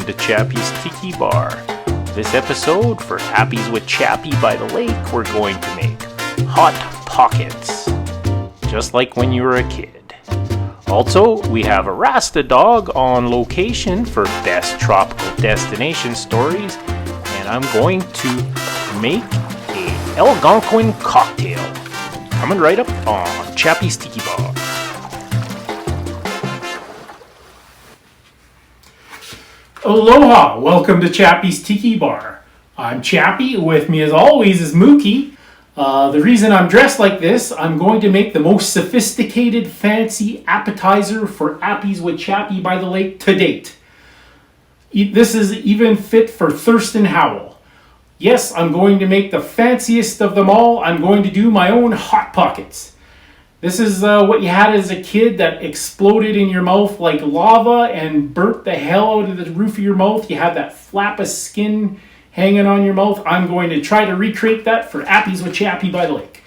to Chappy's Tiki Bar. This episode, for Appies with Chappy by the lake, we're going to make Hot Pockets, just like when you were a kid. Also, we have a Rasta dog on location for best tropical destination stories, and I'm going to make a Algonquin cocktail, coming right up on Chappy's Tiki Bar. Aloha! Welcome to Chappy's Tiki Bar. I'm Chappy. With me as always is Mookie. The reason I'm dressed like this, I'm going to make the most sophisticated, fancy appetizer for Appies with Chappy by the lake to date. This is even fit for Thurston Howell. Yes, I'm going to make the fanciest of them all. I'm going to do my own Hot Pockets. This is what you had as a kid that exploded in your mouth like lava and burnt the hell out of the roof of your mouth. You had that flap of skin hanging on your mouth. I'm going to try to recreate that for Appies with Chappy by the lake.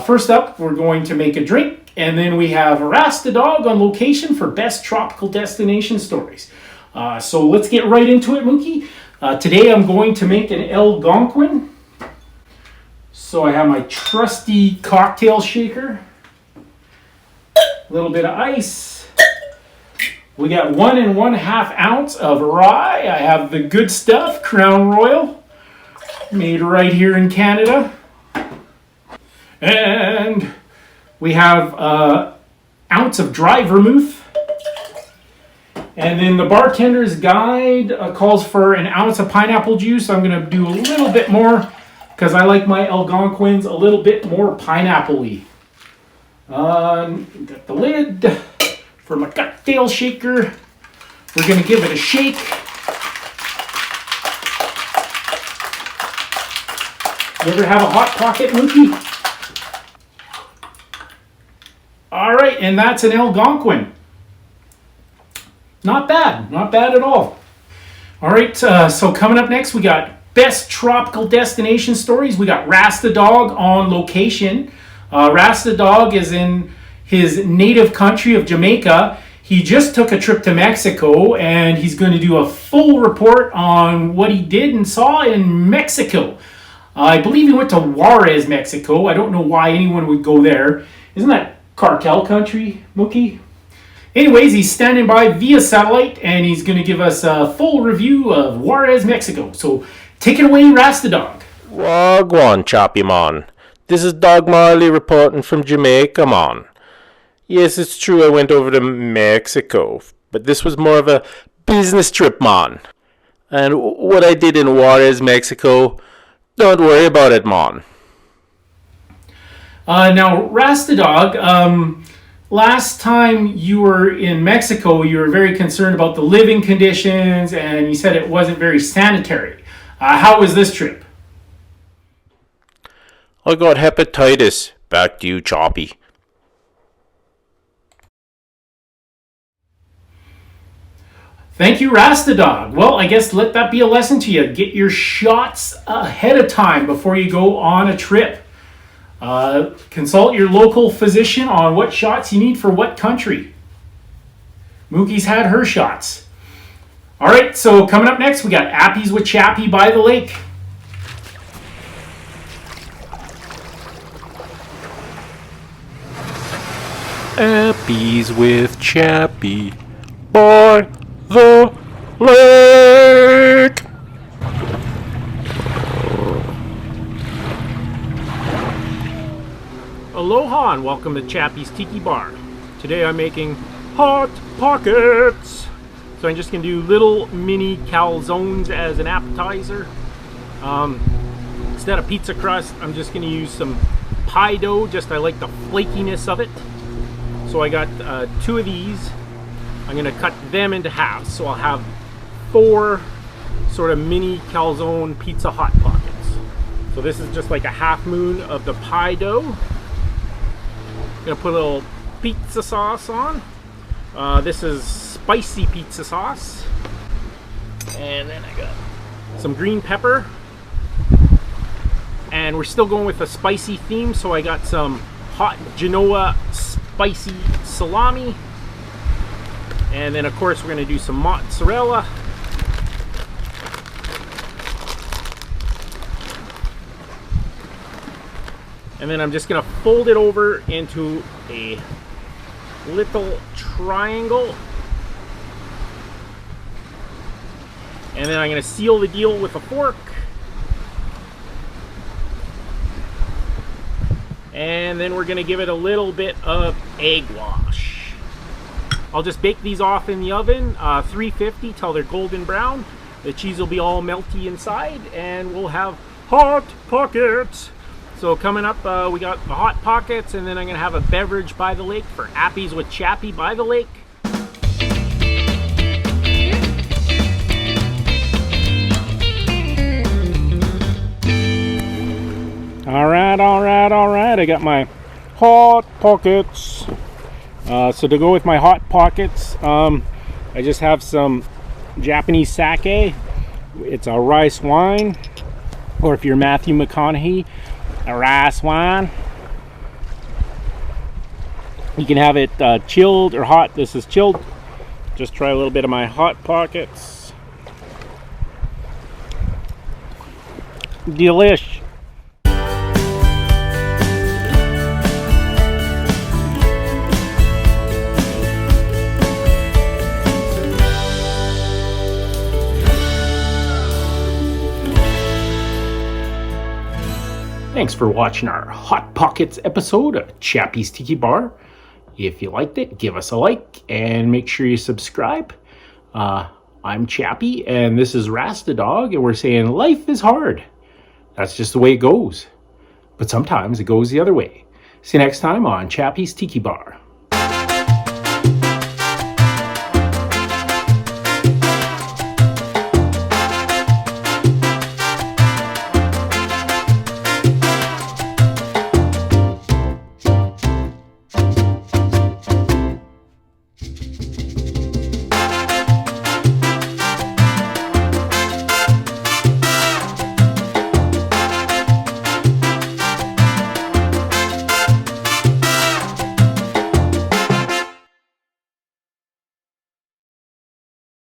First up, we're going to make a drink, and then we have a Rasta dog on location for best tropical destination stories. So let's get right into it, Mookie. Today I'm going to make an Algonquin. So I have my trusty cocktail shaker. A little bit of ice. We got 1 1/2 ounce of rye. I have the good stuff, Crown Royal, made right here in Canada. And we have an ounce of dry vermouth. And then the bartender's guide calls for an ounce of pineapple juice. I'm going to do a little bit more because I like my Algonquins a little bit more pineapple-y. Got the lid for my cocktail shaker. We're going to give it a shake. You ever have a Hot Pocket, Mookie? Alright, and that's an Algonquin. Not bad at all. Alright, so coming up next, we got best tropical destination stories. We got Rasta dog on location. Rasta dog is in his native country of Jamaica. He just took a trip to Mexico, and he's going to do a full report on what he did and saw in Mexico. I believe he went to Juarez, Mexico. I don't know why anyone would go there. Isn't that cartel country, Mookie? Anyways, he's standing by via satellite, and he's going to give us a full review of Juarez, Mexico. So take it away, Rasta dog. Wagwan, Chappy mon. This is Dog Marley reporting from Jamaica, mon. Yes, it's true I went over to Mexico, but this was more of a business trip, mon. And what I did in Juarez, Mexico, don't worry about it, mon. Now, Rasta dog, last time you were in Mexico, you were very concerned about the living conditions, and you said it wasn't very sanitary. How was this trip? I got hepatitis. Back to you, Chappy. Thank you, Rasta dog. Well, I guess let that be a lesson to you. Get your shots ahead of time before you go on a trip. Consult your local physician on what shots you need for what country. Mookie's had her shots. All right, so coming up next, we got Appies with Chappy by the lake. Appies with Chappy by the lake. Aloha and welcome to Chappy's Tiki Bar. Today I'm making Hot Pockets. So I'm just going to do little mini calzones as an appetizer. Instead of pizza crust, I'm just going to use some pie dough. I like the flakiness of it. So I got 2 of these. I'm going to cut them into half. So I'll have 4 sort of mini calzone pizza Hot Pockets. So this is just like a half moon of the pie dough. I'm going to put a little pizza sauce on. This is spicy pizza sauce. And then I got some green pepper. And we're still going with a spicy theme, so I got some hot Genoa spicy salami. And then of course we're going to do some mozzarella. And then I'm just gonna fold it over into a little triangle. And then I'm gonna seal the deal with a fork. And then we're gonna give it a little bit of egg wash. I'll just bake these off in the oven, 350 till they're golden brown. The cheese will be all melty inside, and we'll have hot pockets. So coming up, we got the hot pockets, and then I'm gonna have a beverage by the lake for Appies with Chappy by the lake. All right. I got my hot pockets. So to go with my hot pockets, I just have some Japanese sake. It's a rice wine, or if you're Matthew McConaughey, a rice wine. You can have it chilled or hot. This is chilled. Just try a little bit of my hot pockets. Delish. Thanks for watching our Hot Pockets episode of Chappy's Tiki Bar. If you liked it, give us a like and make sure you subscribe. I'm Chappy and this is Rasta Dog, and we're saying life is hard. That's just the way it goes. But sometimes it goes the other way. See you next time on Chappy's Tiki Bar.